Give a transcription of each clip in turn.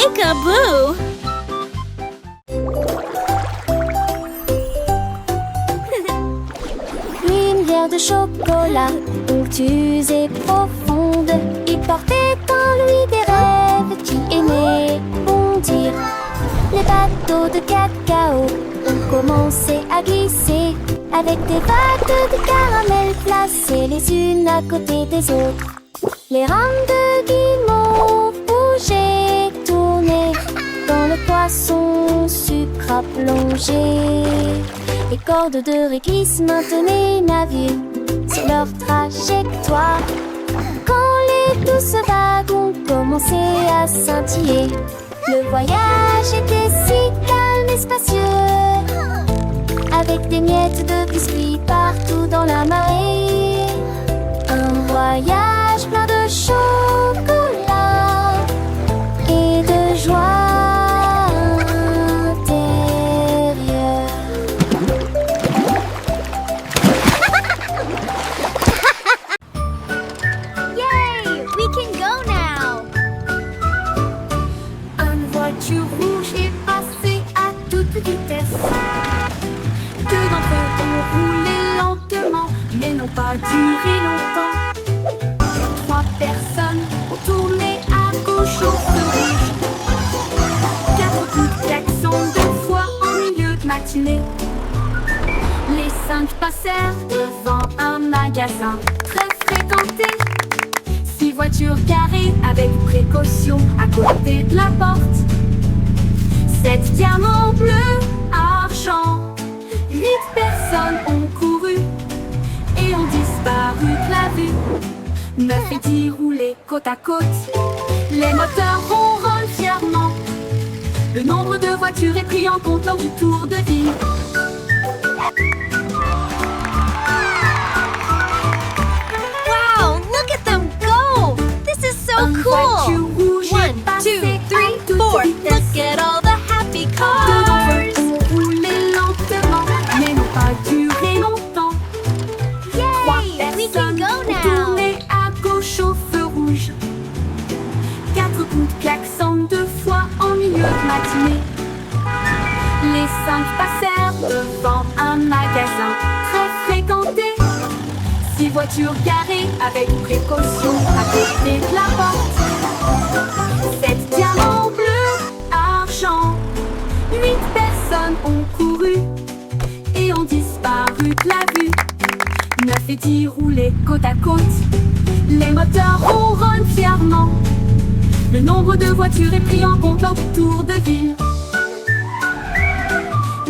Peekaboo! Lumière de chocolat, onctueuse et profonde, il portait en lui des rêves qui aimaient bondir. Les bateaux de cacao ont commencé à glisser, avec des vagues de caramel placées les unes à côté des autres. Les rames de guimauve bougeaient, tournaient dans le poisson sucre à plonger. Les cordes de réglisse maintenaient navire sur leur trajectoire. Quand les douces vagues ont commencé à scintiller, le voyage était si calme et spacieux, avec des miettes de biscuits partout dans la marée. Un voyage plein de chocolat et de joie intérieure. Yay! We can go now! Une voiture rouge est passée à toute vitesse. Deux d'entre eux ont roulé lentement, mais n'ont pas duré longtemps. Trois personnes ont tourné à gauche au feu rouge. Quatre coups de klaxon deux fois en milieu de matinée. Les cinq passèrent devant un magasin très fréquenté. Six voitures garées avec précaution à côté de la porte. Sept diamants bleus, argent. 8 personnes ont couru et ont disparu de la vue. 9 et 10 roulaient côte à côte. Les moteurs ronronnent fièrement. Le nombre de voitures est pris en compte lors du tour de ville. Wow! Look at them go! This is so Une cool! voiture rouge est 1, 2, passée 3, à toute 4. vitesse. Look at all the happy Deux d'entre cars! eux ont roulé lentement, mais n'ont pas duré longtemps. Trois Yay! We can personnes go ont now! tourné à gauche au feu rouge. Quatre coups de klaxon deux fois en milieu de matinée. Les cinq passèrent devant un magasin très fréquenté. Six voitures garées avec précaution à côté de la porte. Sept diamants bleus, argent. 8 personnes ont couru et ont disparu de la vue. 9 et 10 roulaient côte à côte. Les moteurs ronronnent fièrement. Le nombre de voitures est pris en compte lors du tour de ville.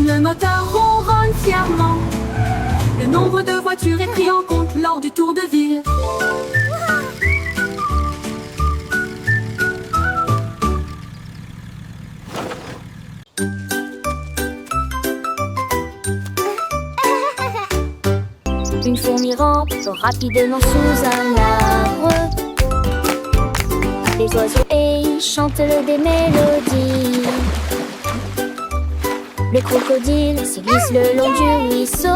Le moteur ronronne fièrement. Le nombre de voitures est pris en compte lors du tour de ville. Une fourmi rampe rapidement sous un arbre. Les oiseaux et chantent des mélodies. Le crocodile se glisse le long du ruisseau.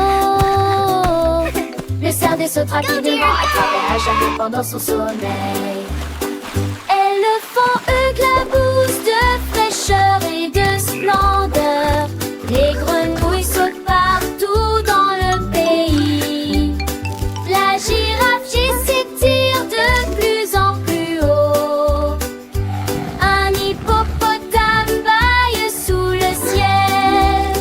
Le cerf saute rapidement à travers la jungle pendant son sommeil. Éléphant éclabousse de fraîcheur et de splendeur. Les grenouilles sautent partout dans le pays. La girafe s'étire de plus en plus haut. Un hippopotame bâille sous le ciel.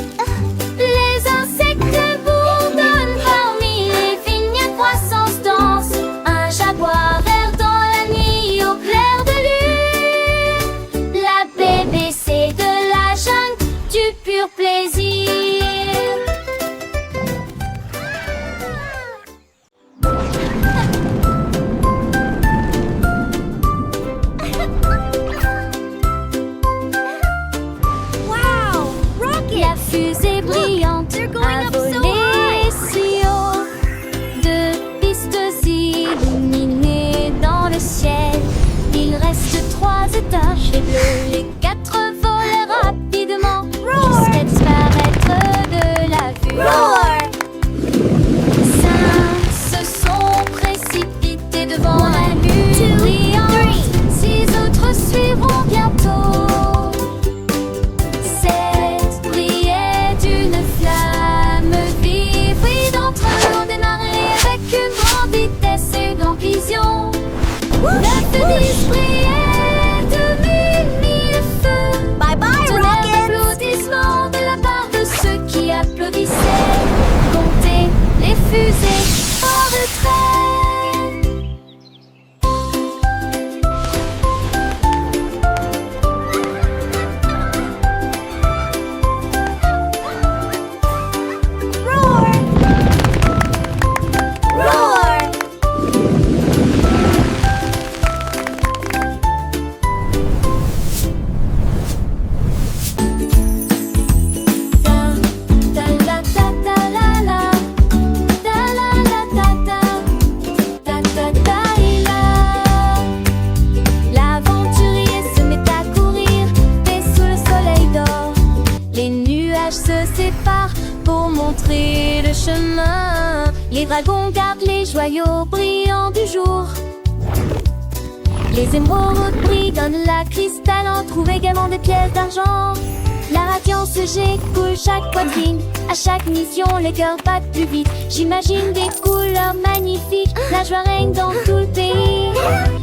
Les insectes bourdonnent parmi les vignes, croissance danse. Un jaguar erre dans la nuit au clair de lune. La BBC de la jungle, du pur plaisir. Wow! Rocket! La fusée brillante they're going a up so volé si haut. Deux pistes illuminées dans le ciel. Il reste 3 étages et bleus. Les 4 volent rapidement jusqu'à disparaître de la vue. Roar! 5 se sont précipités devant la lune brillante. 6 autres suivront bientôt. Neuf d'esprit et de mille feux. Bye bye, Tonnerre Rocket! d'applaudissements de la part de ceux qui applaudissaient. Comptez les fusées en retrait. Roar! Roar! L'aventurier se met à courir, et sous le soleil d'or, les nuages se séparent pour montrer le chemin. Les dragons gardent les joyaux brillants du jour. Les émeraudes brillent d'un la cristallant, trouvent également des pièces d'argent. La radiance jet coule chaque poitrine. À chaque mission, les cœurs battent plus vite. J'imagine des couleurs magnifiques. La joie règne dans tout le pays.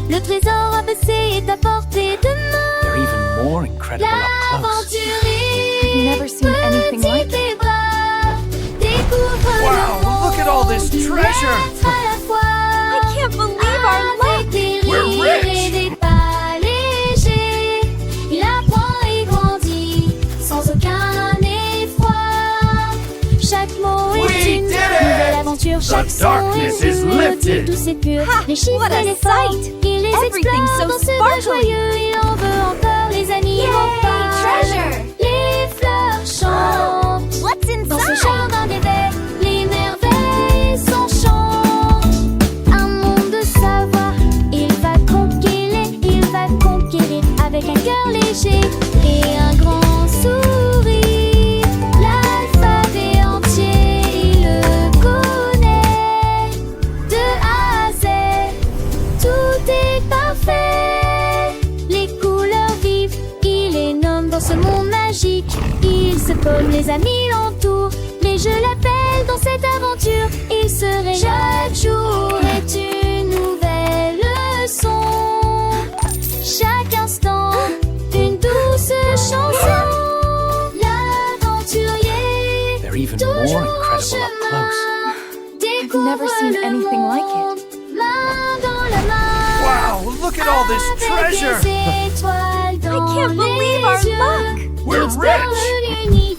Le trésor abaissé est à portée de main. They're even more incredible up close. L'aventurier, I've never seen anything like petit et brave, découvre Wow, le monde look at all this d'une treasure. lettre à la fois. I can't believe our luck! Avec des We're rires rich. et des pas légers, il apprend et grandit sans aucun effroi. Chaque mot We est une did it. nouvelle aventure, chaque son darkness est is une lifted. mélodie douce et pure. Ha, Les chiffres what a et les formes, sight. il les Everything's explore so dans ce bal sparkly. joyeux. Il en veut encore, les amis Yay, vont pas. treasure. Les fleurs chantent. What's Dans ce inside? jardin d'éveil, les merveilles s'enchantent. Un monde de savoir, il va conquérir avec un cœur léger et un grand sourire. L'alphabet entier, il le connaît. De A à Z, tout est parfait. Les couleurs vives, il les nomme dans ce monde magique. Il se pose, les amis l'entourent, mais je l'appelle dans cette aventure. Il se réveille. Chaque jour est une nouvelle leçon. Chaque instant, une douce chanson. L'aventurier, They're even toujours more en incredible up close. découvre never seen le anything like it. monde, main dans la main. Wow, look at all this treasure. I I can't believe our luck! We're Explore rich. l'univers.